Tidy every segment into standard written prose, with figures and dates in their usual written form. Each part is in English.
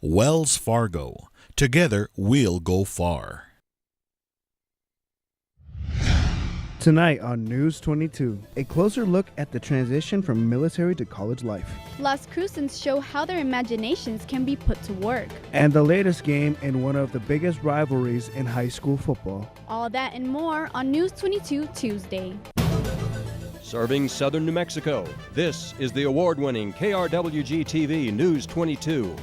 Wells Fargo. Together, we'll go far. Tonight on News 22, a closer look at the transition from military to college life. Las Cruces show how their imaginations can be put to work. And the latest game in one of the biggest rivalries in high school football. All that and more on News 22 Tuesday. Serving southern New Mexico, this is the award-winning KRWG-TV News 22,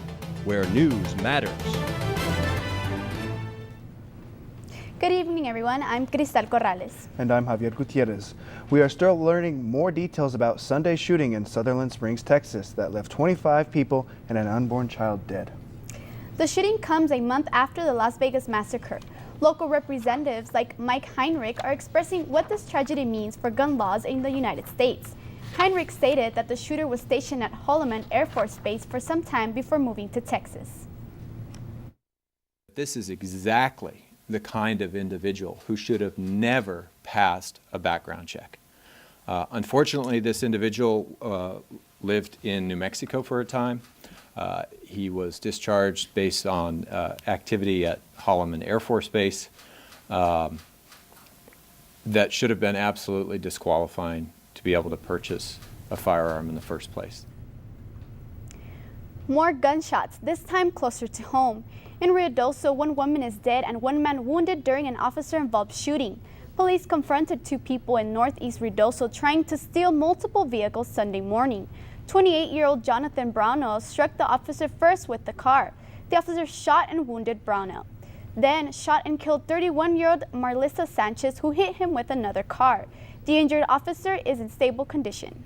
where news matters. Good evening, everyone. I'm Cristal Corrales. And I'm Javier Gutierrez. We are still learning more details about Sunday's shooting in Sutherland Springs, Texas, that left 25 people and an unborn child dead. The shooting comes a month after the Las Vegas massacre. Local representatives like Mike Heinrich are expressing what this tragedy means for gun laws in the United States. Heinrich stated that the shooter was stationed at Holloman Air Force Base for some time before moving to Texas. This is exactly the kind of individual who should have never passed a background check. Unfortunately, this individual lived in New Mexico for a time. He was discharged based on activity at Holloman Air Force Base that should have been absolutely disqualifying to be able to purchase a firearm in the first place. More gunshots, this time closer to home. In Ruidoso, one woman is dead and one man wounded during an officer-involved shooting. Police confronted two people in northeast Ruidoso trying to steal multiple vehicles Sunday morning. 28-year-old Jonathan Brownell struck the officer first with the car. The officer shot and wounded Brownell, then shot and killed 31-year-old Marlissa Sanchez, who hit him with another car. The injured officer is in stable condition.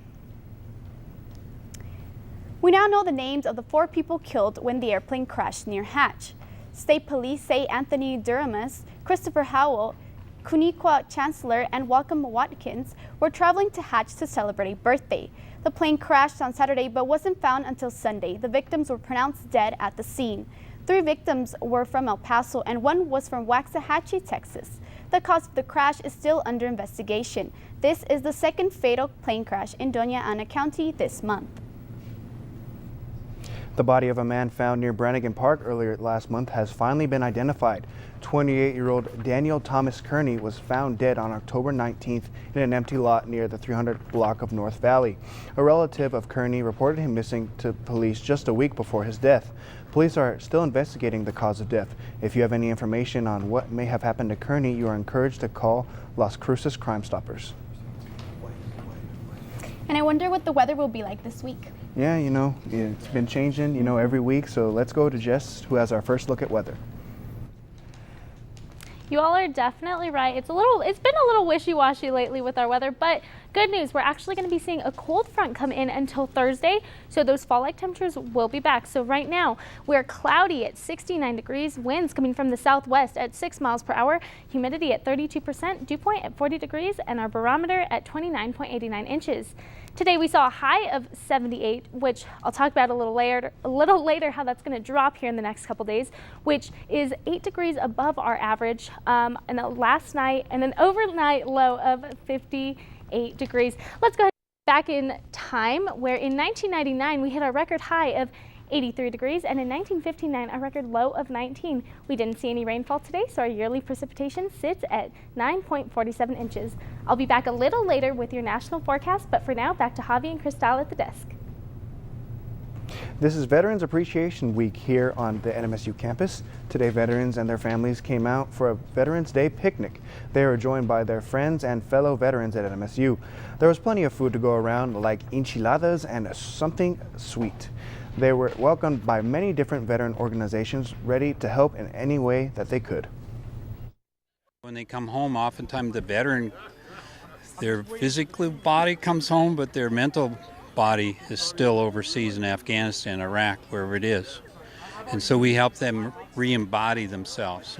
We now know the names of the 4 people killed when the airplane crashed near Hatch. State Police say Anthony Duramus, Christopher Howell, Kuniqua Chancellor, and Welcome Watkins were traveling to Hatch to celebrate a birthday. The plane crashed on Saturday but wasn't found until Sunday. The victims were pronounced dead at the scene. 3 victims were from El Paso and 1 was from Waxahachie, Texas. The cause of the crash is still under investigation. This is the second fatal plane crash in Doña Ana County this month. The body of a man found near Brannigan Park earlier last month has finally been identified. 28-year-old Daniel Thomas Kearney was found dead on October 19th in an empty lot near the 300 block of North Valley. A relative of Kearney reported him missing to police just a week before his death. Police are still investigating the cause of death. If you have any information on what may have happened to Kearney, you are encouraged to call Las Cruces Crime Stoppers. And I wonder what the weather will be like this week. Yeah, it's been changing, every week. So let's go to Jess, who has our first look at weather. You all are definitely right. It's been a little wishy-washy lately with our weather, but good news, we're actually going to be seeing a cold front come in until Thursday, so those fall-like temperatures will be back. So right now, we're cloudy at 69 degrees, winds coming from the southwest at 6 miles per hour, humidity at 32%, dew point at 40 degrees, and our barometer at 29.89 inches. Today we saw a high of 78, which I'll talk about a little later how that's going to drop here in the next couple days, which is 8 degrees above our average. And last night, and an overnight low of 58 degrees. Let's go ahead back in time, where in 1999 we hit a record high of 83 degrees, and in 1959 a record low of 19. We didn't see any rainfall today, so our yearly precipitation sits at 9.47 inches. I'll be back a little later with your national forecast, but for now, back to Javi and Cristal at the desk. This is Veterans Appreciation Week here on the NMSU campus. Today, veterans and their families came out for a Veterans Day picnic. They were joined by their friends and fellow veterans at NMSU. There was plenty of food to go around, like enchiladas and something sweet. They were welcomed by many different veteran organizations ready to help in any way that they could. When they come home, oftentimes the veteran, their physical body comes home, but their mental body is still overseas in Afghanistan, Iraq, wherever it is. And so we help them re-embody themselves.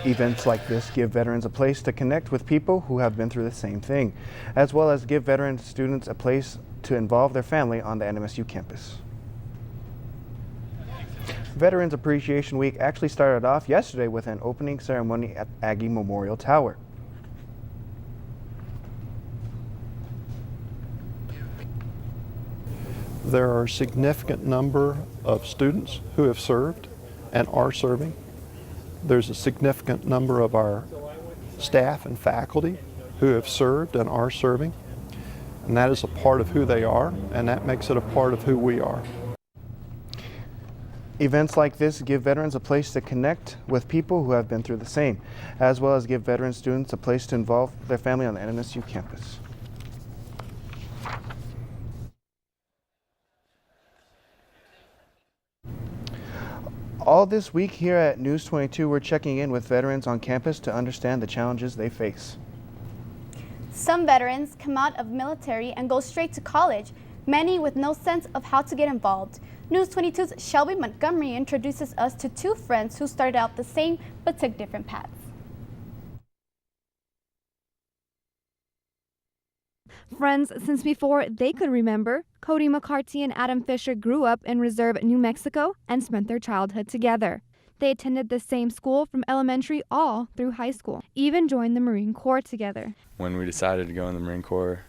Events like this give veterans a place to connect with people who have been through the same thing, as well as give veteran students a place to involve their family on the NMSU campus. Veterans Appreciation Week actually started off yesterday with an opening ceremony at Aggie Memorial Tower. There are a significant number of students who have served and are serving. There's a significant number of our staff and faculty who have served and are serving. And that is a part of who they are, and that makes it a part of who we are. Events like this give veterans a place to connect with people who have been through the same, as well as give veteran students a place to involve their family on the NMSU campus. All this week here at News22, we're checking in with veterans on campus to understand the challenges they face. Some veterans come out of military and go straight to college, many with no sense of how to get involved. News22's Shelby Montgomery introduces us to two friends who started out the same but took different paths. Friends since before they could remember, Cody McCarthy and Adam Fisher grew up in Reserve, New Mexico and spent their childhood together. They attended the same school from elementary all through high school, even joined the Marine Corps together. When we decided to go in the Marine Corps,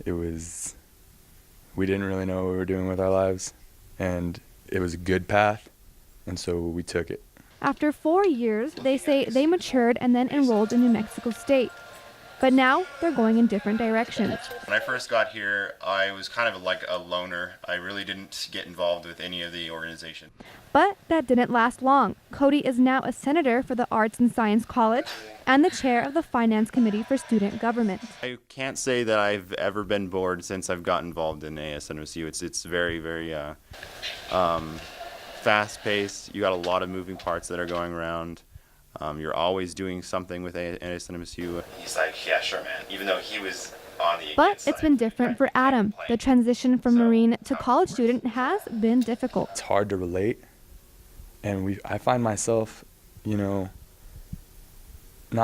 we didn't really know what we were doing with our lives, and it was a good path, and so we took it. After 4 years, they say they matured and then enrolled in New Mexico State. But now they're going in different directions. When I first got here, I was kind of like a loner. I really didn't get involved with any of the organization. But that didn't last long. Cody is now a senator for the Arts and Science College and the chair of the Finance Committee for Student Government. I can't say that I've ever been bored since I've got involved in NMSU. It's very, very fast-paced. You got a lot of moving parts that are going around. You're always doing something with NMSU. He's like, yeah, sure, man. Even though he was on the But it's been different for Adam. The transition from Marine to college student has been difficult. It's hard to relate, and I find myself, not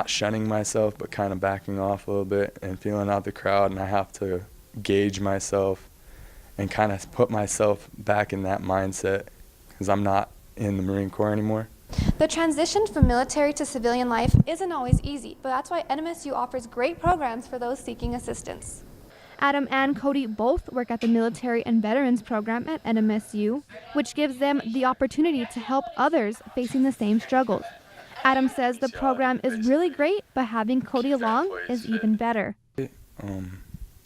shunning myself, but kind of backing off a little bit and feeling out the crowd, and I have to gauge myself and kind of put myself back in that mindset because I'm not in the Marine Corps anymore. The transition from military to civilian life isn't always easy, but that's why NMSU offers great programs for those seeking assistance. Adam and Cody both work at the Military and Veterans Program at NMSU, which gives them the opportunity to help others facing the same struggles. Adam says the program is really great, but having Cody along is even better. It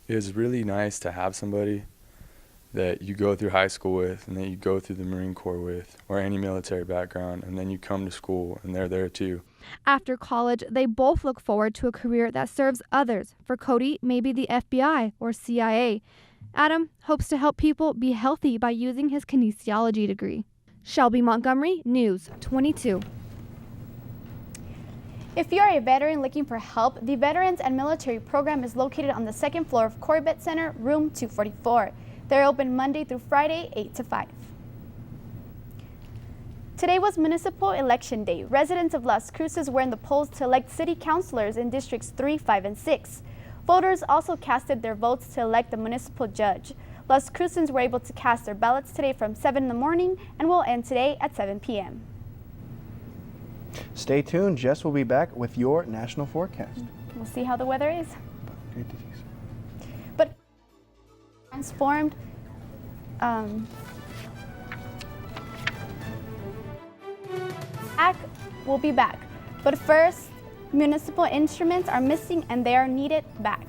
was really nice to have somebody that you go through high school with and that you go through the Marine Corps with or any military background, and then you come to school and they're there too. After college, they both look forward to a career that serves others. For Cody, maybe the FBI or CIA. Adam hopes to help people be healthy by using his kinesiology degree. Shelby Montgomery, News 22. If you're a veteran looking for help, the Veterans and Military Program is located on the second floor of Corbett Center, room 244. They're open Monday through Friday, 8 to 5. Today was Municipal Election Day. Residents of Las Cruces were in the polls to elect city councilors in Districts 3, 5, and 6. Voters also casted their votes to elect the municipal judge. Las Crucens were able to cast their ballots today from 7 in the morning and will end today at 7 p.m. Stay tuned. Jess will be back with your national forecast. We'll see how the weather is. Good to see you. But transformed will be back. But first, municipal instruments are missing and they are needed back.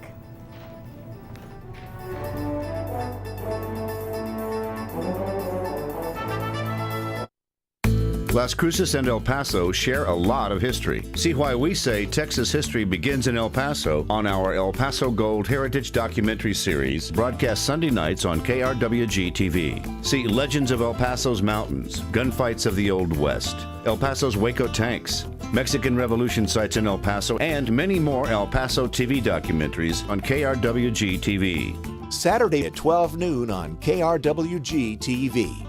Las Cruces and El Paso share a lot of history. See why we say Texas history begins in El Paso on our El Paso Gold Heritage documentary series, broadcast Sunday nights on KRWG-TV. See Legends of El Paso's Mountains, Gunfights of the Old West, El Paso's Waco Tanks, Mexican Revolution sites in El Paso, and many more El Paso TV documentaries on KRWG-TV. Saturday at 12 noon on KRWG-TV.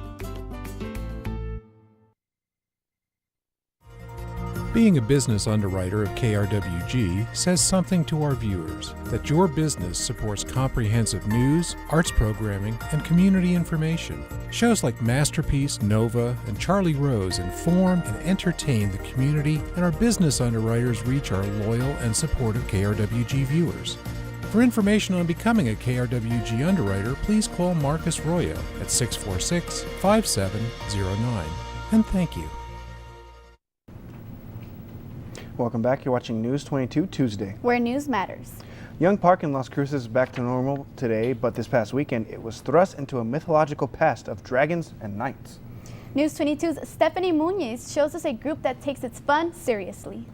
Being a business underwriter of KRWG says something to our viewers, that your business supports comprehensive news, arts programming, and community information. Shows like Masterpiece, Nova, and Charlie Rose inform and entertain the community, and our business underwriters reach our loyal and supportive KRWG viewers. For information on becoming a KRWG underwriter, please call Marcus Royo at 646-5709. And thank you. Welcome back. You're watching News 22 Tuesday, where news matters. Young Park in Las Cruces is back to normal today, but this past weekend it was thrust into a mythological past of dragons and knights. News 22's Stephanie Muniz shows us a group that takes its fun seriously.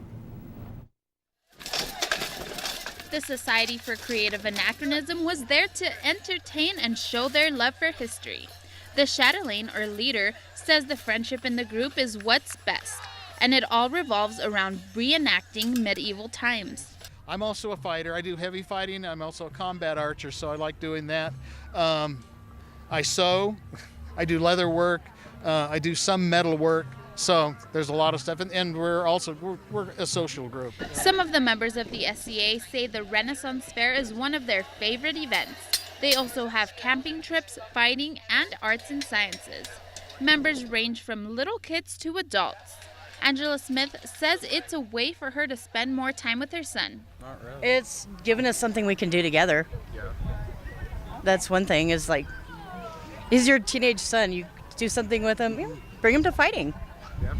The Society for Creative Anachronism was there to entertain and show their love for history. The chatelaine, or leader, says the friendship in the group is what's best, and it all revolves around reenacting medieval times. I'm also a fighter. I do heavy fighting. I'm also a combat archer, so I like doing that. I sew. I do leather work. I do some metal work. So there's a lot of stuff, and we're a social group. Some of the members of the SCA say the Renaissance Fair is one of their favorite events. They also have camping trips, fighting, and arts and sciences. Members range from little kids to adults. Angela Smith says it's a way for her to spend more time with her son. Not really. It's given us something we can do together. Yeah. That's one thing, is like, he's your teenage son. You do something with him, bring him to fighting. Yeah.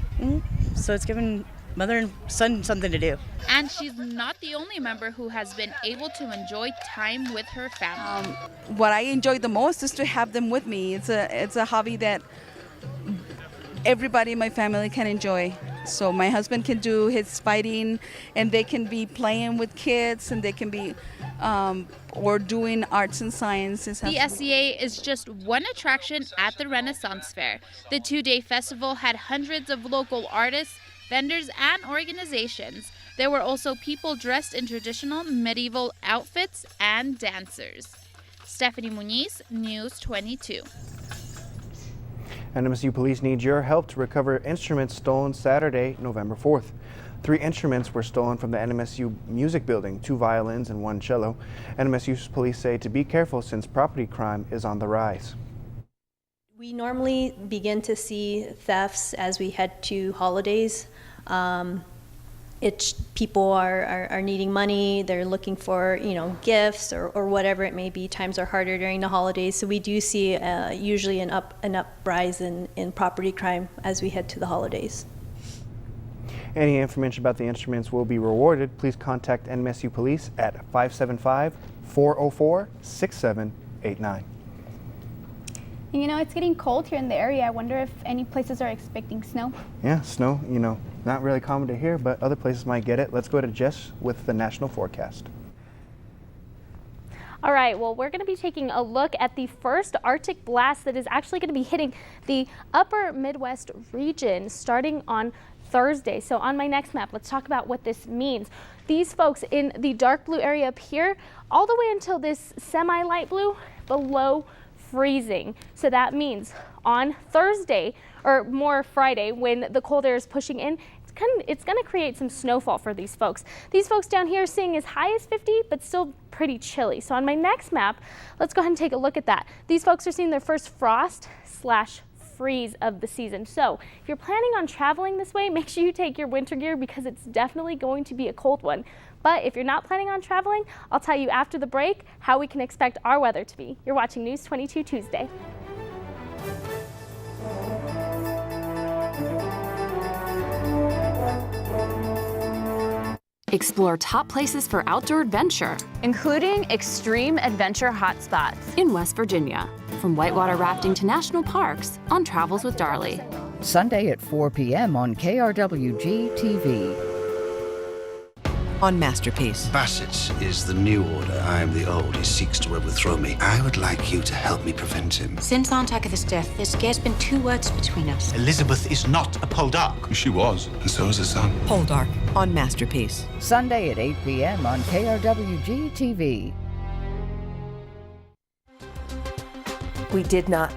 So it's given mother and son something to do. And she's not the only member who has been able to enjoy time with her family. What I enjoy the most is to have them with me. It's a hobby that everybody in my family can enjoy. So my husband can do his fighting, and they can be playing with kids, and they can be or doing arts and sciences. The SCA is just one attraction at the Renaissance Fair. The two-day festival had hundreds of local artists, vendors, and organizations. There were also people dressed in traditional medieval outfits and dancers. Stephanie Muniz, News 22. NMSU police need your help to recover instruments stolen Saturday, November 4th. 3 instruments were stolen from the NMSU Music Building, 2 violins and 1 cello. NMSU police say to be careful since property crime is on the rise. We normally begin to see thefts as we head to holidays. People are needing money, they're looking for gifts or whatever it may be. Times are harder during the holidays, so we do see usually an uprise in property crime as we head to the holidays. Any information about the instruments will be rewarded. Please contact NMSU Police at 575-404-6789. It's getting cold here in the area. I wonder if any places are expecting snow. Yeah, snow, not really common to hear, but other places might get it. Let's go to Jess with the national forecast. All right, well, we're going to be taking a look at the first Arctic blast that is actually going to be hitting the upper Midwest region starting on Thursday. So on my next map, let's talk about what this means. These folks in the dark blue area up here, all the way until this semi-light blue, below freezing. So that means on Thursday, or more Friday, when the cold air is pushing in, it's going to create some snowfall for these folks. These folks down here are seeing as high as 50, but still pretty chilly. So on my next map, let's go ahead and take a look at that. These folks are seeing their first frost/freeze of the season. So if you're planning on traveling this way, make sure you take your winter gear because it's definitely going to be a cold one. But if you're not planning on traveling, I'll tell you after the break how we can expect our weather to be. You're watching News 22 Tuesday. Explore top places for outdoor adventure, including extreme adventure hotspots in West Virginia. From whitewater rafting to national parks on Travels with Darley. Sunday at 4 p.m. on KRWG-TV. On Masterpiece. Bassett is the new order. I am the old. He seeks to overthrow me. I would like you to help me prevent him. Since Aunt Agatha's death, there's scarce been 2 words between us. Elizabeth is not a Poldark. She was, and so is her son. Poldark on Masterpiece. Sunday at 8 p.m. on KRWG-TV. We did not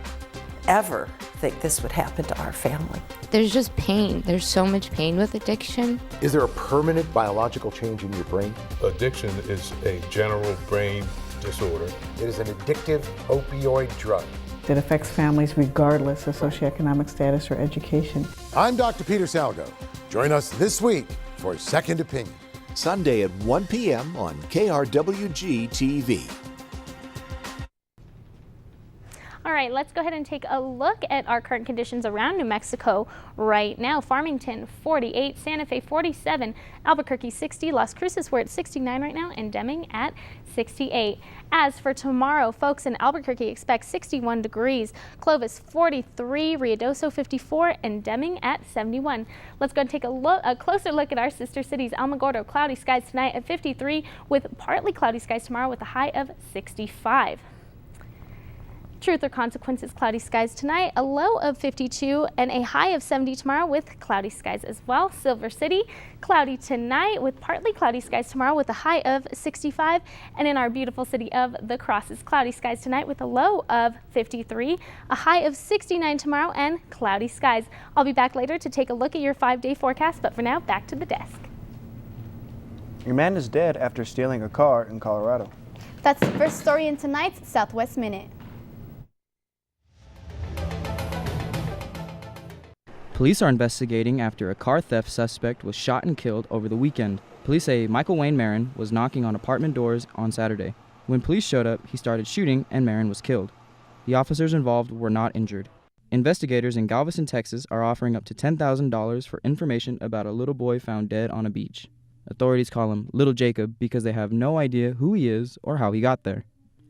ever think this would happen to our family. There's just pain. There's so much pain with addiction. Is there a permanent biological change in your brain? Addiction is a general brain disorder. It is an addictive opioid drug that affects families regardless of socioeconomic status or education. I'm Dr. Peter Salgo. Join us this week for Second Opinion. Sunday at 1 p.m. on KRWG-TV. All right, let's go ahead and take a look at our current conditions around New Mexico right now. Farmington 48, Santa Fe 47, Albuquerque 60, Las Cruces we're at 69 right now, and Deming at 68. As for tomorrow, folks, in Albuquerque expect 61 degrees, Clovis 43, Ruidoso 54, and Deming at 71. Let's go and take a closer look at our sister cities. Alamogordo, cloudy skies tonight at 53 with partly cloudy skies tomorrow with a high of 65. Truth or Consequences, cloudy skies tonight, a low of 52 and a high of 70 tomorrow with cloudy skies as well. Silver City, cloudy tonight with partly cloudy skies tomorrow with a high of 65. And in our beautiful city of the Crosses, cloudy skies tonight with a low of 53, a high of 69 tomorrow, and cloudy skies. I'll be back later to take a look at your 5-day forecast, but for now, back to the desk. Your man is dead after stealing a car in Colorado. That's the first story in tonight's Southwest Minute. Police are investigating after a car theft suspect was shot and killed over the weekend. Police say Michael Wayne Marin was knocking on apartment doors on Saturday. When police showed up, he started shooting and Marin was killed. The officers involved were not injured. Investigators in Galveston, Texas are offering up to $10,000 for information about a little boy found dead on a beach. Authorities call him Little Jacob because they have no idea who he is or how he got there.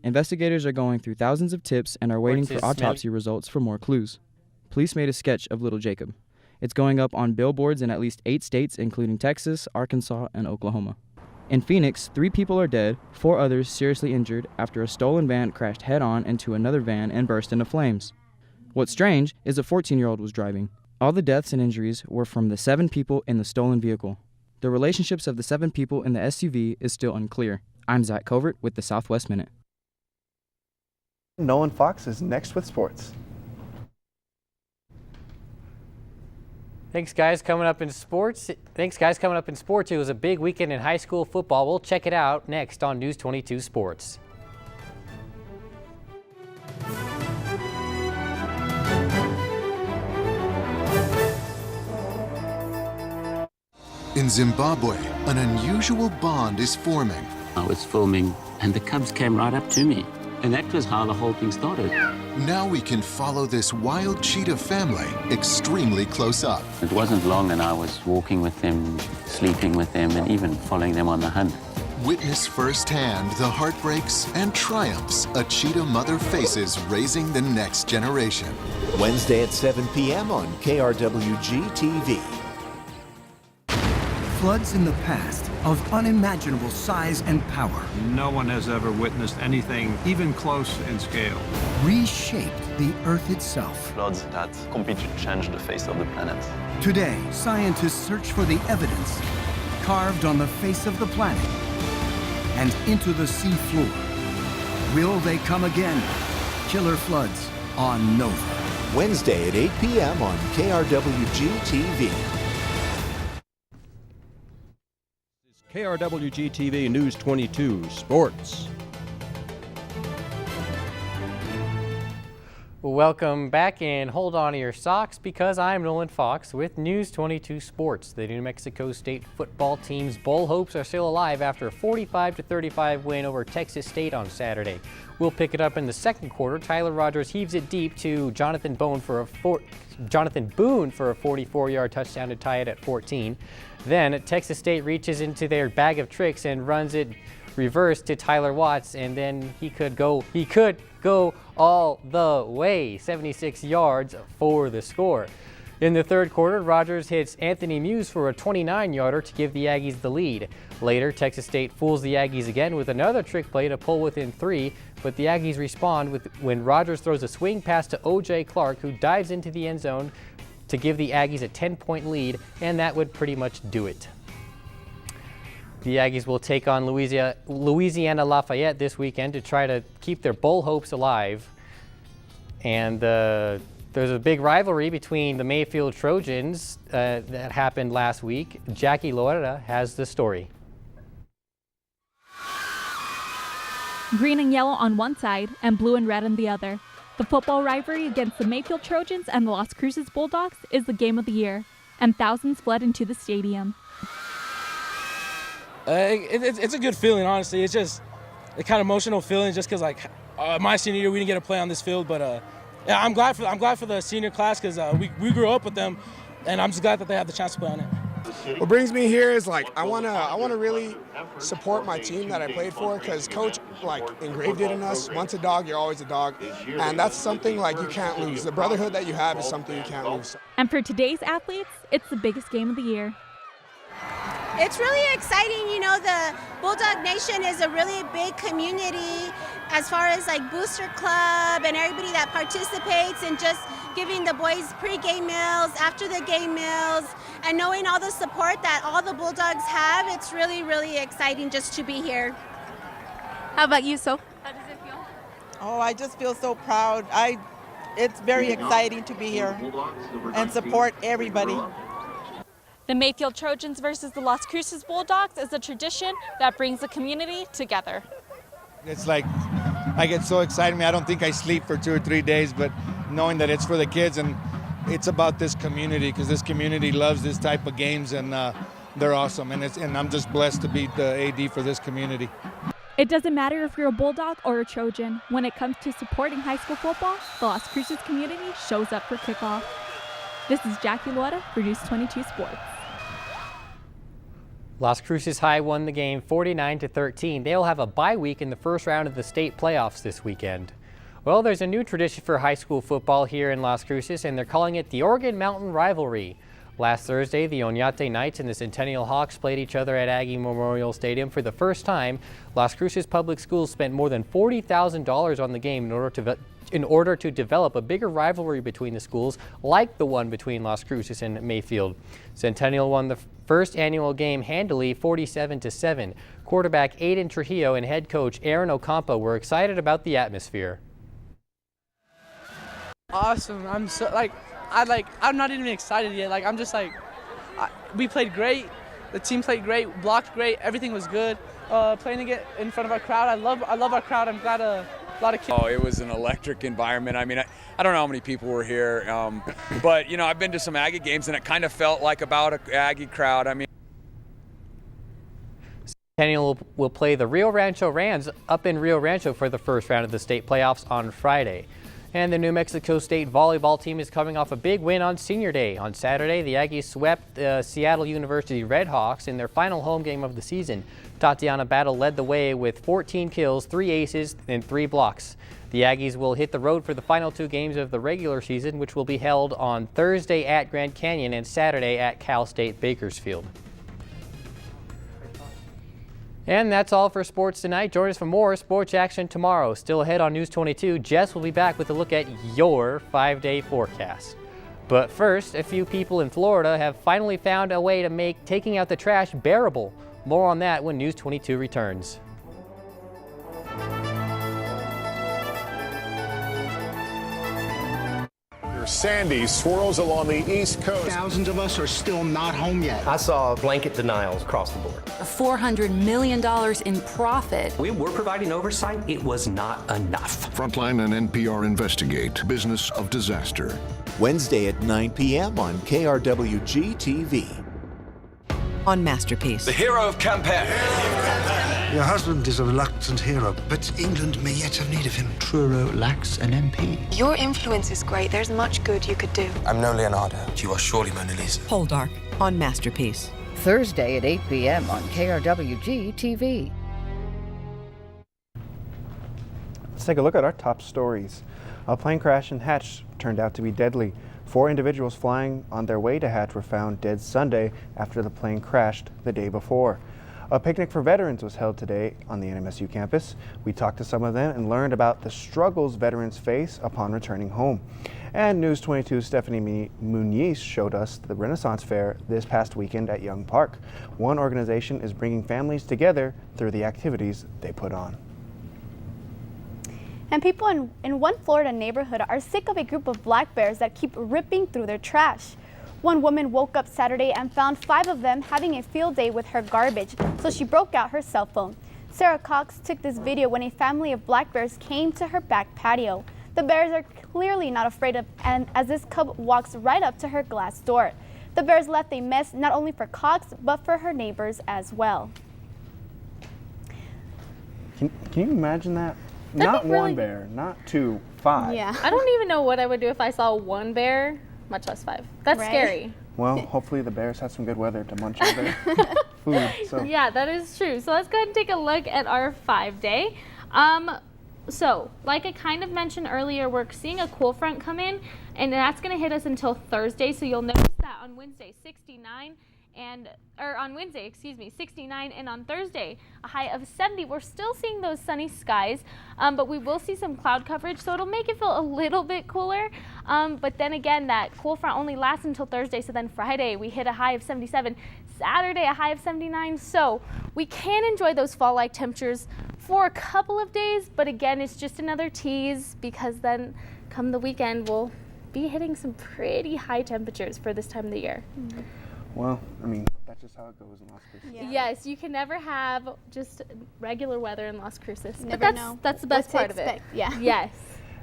Investigators are going through thousands of tips and are waiting for autopsy results for more clues. Police made a sketch of Little Jacob. It's going up on billboards in at least 8 states, including Texas, Arkansas, and Oklahoma. In Phoenix, 3 people are dead, 4 others seriously injured after a stolen van crashed head-on into another van and burst into flames. What's strange is a 14-year-old was driving. All the deaths and injuries were from the 7 people in the stolen vehicle. The relationships of the 7 people in the SUV is still unclear. I'm Zach Covert with the Southwest Minute. Nolan Fox is next with sports. Thanks, guys. Coming up in sports. It was a big weekend in high school football. We'll check it out next on News 22 Sports. In Zimbabwe, an unusual bond is forming. I was filming, and the cubs came right up to me. And that was how the whole thing started. Now we can follow this wild cheetah family extremely close up. It wasn't long, and I was walking with them, sleeping with them, and even following them on the hunt. Witness firsthand the heartbreaks and triumphs a cheetah mother faces raising the next generation. Wednesday at 7 p.m. on KRWG-TV. Floods in the past of unimaginable size and power. No one has ever witnessed anything even close in scale. Reshaped the Earth itself. Floods that completely changed the face of the planet. Today, scientists search for the evidence carved on the face of the planet and into the sea floor. Will they come again? Killer floods on NOVA. Wednesday at 8 p.m. on KRWG-TV. KRWG-TV News 22 Sports. Welcome back, and hold on to your socks because I'm Nolan Fox with News 22 Sports. The New Mexico State football team's bowl hopes are still alive after a 45-35 win over Texas State on Saturday. We'll pick it up in the second quarter. Tyler Rogers heaves it deep to Jonathan Boone for a 44-yard touchdown to tie it at 14. Then Texas State reaches into their bag of tricks and runs it reverse to Tyler Watts, and then he could go all the way, 76 yards for the score. In the third quarter, Rogers hits Anthony Muse for a 29-yarder to give the Aggies the lead. Later, Texas State fools the Aggies again with another trick play to pull within 3, but the Aggies respond when Rogers throws a swing pass to O.J. Clark, who dives into the end zone to give the Aggies a 10-point lead, and that would pretty much do it. The Aggies will take on Louisiana Lafayette this weekend to try to keep their bowl hopes alive. And there's a big rivalry between the Mayfield Trojans that happened last week. Jackie Loera has the story. Green and yellow on one side and blue and red on the other. The football rivalry against the Mayfield Trojans and the Las Cruces Bulldogs is the game of the year, and thousands fled into the stadium. It's a good feeling, honestly. It's just a kind of emotional feeling, just because like my senior year we didn't get to play on this field, but yeah, I'm glad for the senior class because we grew up with them, and I'm just glad that they have the chance to play on it. What brings me here is like I wanna really support my team that I played for, because coach like engraved it in us. Once a dog, you're always a dog, and that's something like you can't lose. The brotherhood that you have is something you can't lose. And for today's athletes, it's the biggest game of the year. It's really exciting. You know, the Bulldog Nation is a really big community as far as like Booster Club and everybody that participates, and just giving the boys pre-game meals, after the game meals, and knowing all the support that all the Bulldogs have. It's really, really exciting just to be here. How about you, So? How does it feel? Oh, I just feel so proud. It's very exciting to be here and support everybody. The Mayfield Trojans versus the Las Cruces Bulldogs is a tradition that brings the community together. It's like I get so excited. I don't think I sleep for 2 or 3 days, but knowing that it's for the kids and it's about this community, because this community loves this type of games, and they're awesome. And I'm just blessed to be the AD for this community. It doesn't matter if you're a Bulldog or a Trojan. When it comes to supporting high school football, the Las Cruces community shows up for kickoff. This is Jackie Lueta for News 22 Sports. Las Cruces High won the game 49-13. They'll have a bye week in the first round of the state playoffs this weekend. Well, there's a new tradition for high school football here in Las Cruces, and they're calling it the Oregon Mountain Rivalry. Last Thursday, the Oñate Knights and the Centennial Hawks played each other at Aggie Memorial Stadium for the first time. Las Cruces Public Schools spent more than $40,000 on the game in order to develop a bigger rivalry between the schools, like the one between Las Cruces and Mayfield. Centennial won the first annual game handily, 47-7. Quarterback Aiden Trujillo and head coach Aaron Ocampo were excited about the atmosphere. Awesome. I'm not even excited yet. I'm just we played great. The team played great, blocked great. Everything was good. Playing it in front of our crowd. I love our crowd. I'm glad a lot of kids. Oh, it was an electric environment. I mean, I don't know how many people were here, but you know, I've been to some Aggie games and it kind of felt like about an Aggie crowd. I mean, Centennial will play the Rio Rancho Rams up in Rio Rancho for the first round of the state playoffs on Friday. And the New Mexico State volleyball team is coming off a big win on Senior Day. On Saturday, the Aggies swept Seattle University Redhawks in their final home game of the season. Tatiana Battle led the way with 14 kills, 3 aces, and 3 blocks. The Aggies will hit the road for the final 2 games of the regular season, which will be held on Thursday at Grand Canyon and Saturday at Cal State Bakersfield. And that's all for sports tonight. Join us for more sports action tomorrow. Still ahead on News 22, Jess will be back with a look at your 5-day forecast. But first, a few people in Florida have finally found a way to make taking out the trash bearable. More on that when News 22 returns. Sandy swirls along the East Coast. Thousands of us are still not home yet. I saw blanket denials across the board. $400 million in profit. We were providing oversight. It was not enough. Frontline and NPR investigate business of disaster. Wednesday at 9 p.m. on KRWG-TV. On Masterpiece. The hero of campaign. Your husband is a reluctant hero, but England may yet have need of him. Truro lacks an MP. Your influence is great. There's much good you could do. I'm no Leonardo. You are surely Mona Lisa. Poldark on Masterpiece. Thursday at 8 p.m. on KRWG-TV. Let's take a look at our top stories. A plane crash in Hatch turned out to be deadly. 4 individuals flying on their way to Hatch were found dead Sunday after the plane crashed the day before. A picnic for veterans was held today on the NMSU campus. We talked to some of them and learned about the struggles veterans face upon returning home. And News 22's Stephanie Muniz showed us the Renaissance Fair this past weekend at Young Park. One organization is bringing families together through the activities they put on. And people in one Florida neighborhood are sick of a group of black bears that keep ripping through their trash. One woman woke up Saturday and found 5 of them having a field day with her garbage, so she broke out her cell phone. Sarah Cox took this video when a family of black bears came to her back patio. The bears are clearly not afraid of, and as this cub walks right up to her glass door. The bears left a mess not only for Cox, but for her neighbors as well. Can you imagine that? That'd Not be one really- bear, not two, 5. Yeah. I don't even know what I would do if I saw one bear, much less 5. That's Right. scary. Well, hopefully the bears had some good weather to munch on their food. So. Yeah, that is true. So let's go ahead and take a look at our 5-day. So, like I kind of mentioned earlier, we're seeing a cool front come in, and that's going to hit us until Thursday. So you'll notice that on Wednesday, 69, on Wednesday, 69, and on Thursday, a high of 70. We're still seeing those sunny skies, but we will see some cloud coverage, so it'll make it feel a little bit cooler. But then again, that cool front only lasts until Thursday, so then Friday we hit a high of 77, Saturday a high of 79. So we can enjoy those fall-like temperatures for a couple of days, but again, it's just another tease because then come the weekend, we'll be hitting some pretty high temperatures for this time of the year. Mm-hmm. Well, I mean, that's just how it goes in Las Cruces. Yeah. Yes, you can never have just regular weather in Las Cruces. Never but know that's the best what to part of it. expect. Yeah. Yes.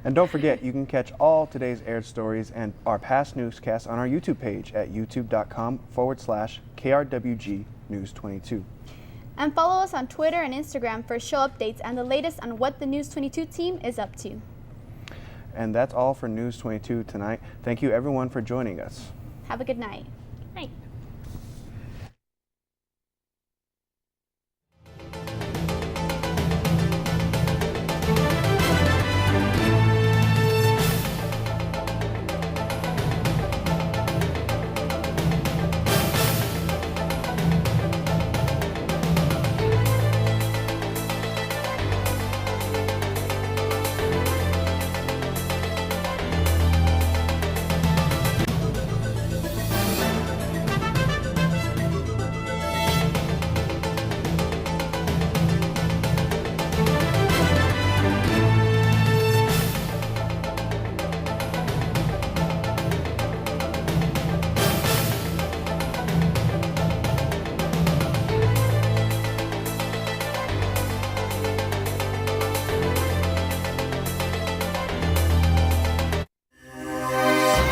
And don't forget, you can catch all today's aired stories and our past newscasts on our YouTube page at youtube.com/KRWG News22. And follow us on Twitter and Instagram for show updates and the latest on what the News22 team is up to. And that's all for News22 tonight. Thank you everyone for joining us. Have a good night. Night.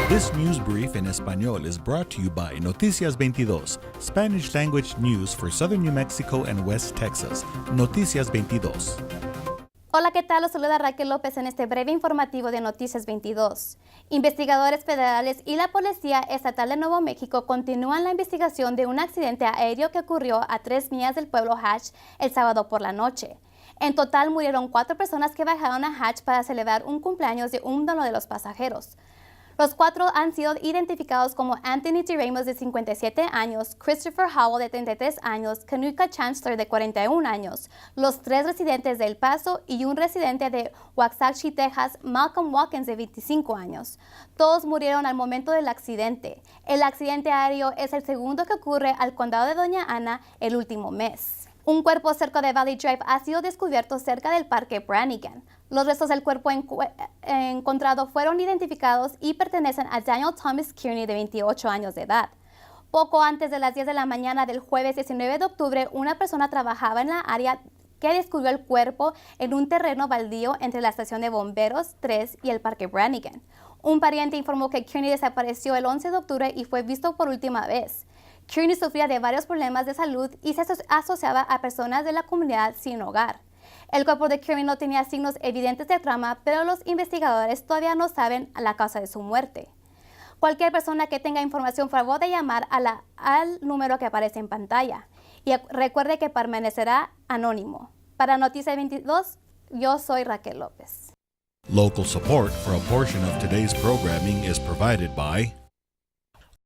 This news brief in Español is brought to you by Noticias 22, Spanish language news for southern New Mexico and West Texas. Noticias 22. Hola, ¿qué tal? Los saluda Raquel López en este breve informativo de Noticias 22. Investigadores federales y la Policía Estatal de Nuevo México continúan la investigación de un accidente aéreo que ocurrió a 3 millas del pueblo Hatch el sábado por la noche. En total murieron 4 personas que bajaron a Hatch para celebrar un cumpleaños de uno de los pasajeros. Los 4 han sido identificados como Anthony T. Ramos, de 57 años, Christopher Howell, de 33 años, Kanuka Chancellor, de 41 años, los 3 residentes de El Paso y un residente de Waxahachie, Texas, Malcolm Watkins, de 25 años. Todos murieron al momento del accidente. El accidente aéreo es el segundo que ocurre al condado de Doña Ana el último mes. Un cuerpo cerca de Valley Drive ha sido descubierto cerca del Parque Brannigan. Los restos del cuerpo encontrado fueron identificados y pertenecen a Daniel Thomas Kearney, de 28 años de edad. Poco antes de las 10 de la mañana del jueves 19 de octubre, una persona trabajaba en la área que descubrió el cuerpo en un terreno baldío entre la estación de bomberos 3 y el Parque Brannigan. Un pariente informó que Kearney desapareció el 11 de octubre y fue visto por última vez. Kearney sufría de varios problemas de salud y se asociaba a personas de la comunidad sin hogar. El cuerpo de Kearney no tenía signos evidentes de trauma, pero los investigadores todavía no saben la causa de su muerte. Cualquier persona que tenga información, por favor de llamar al número que aparece en pantalla. Y recuerde que permanecerá anónimo. Para Noticias 22, yo soy Raquel López. Local support for a portion of today's programming is provided by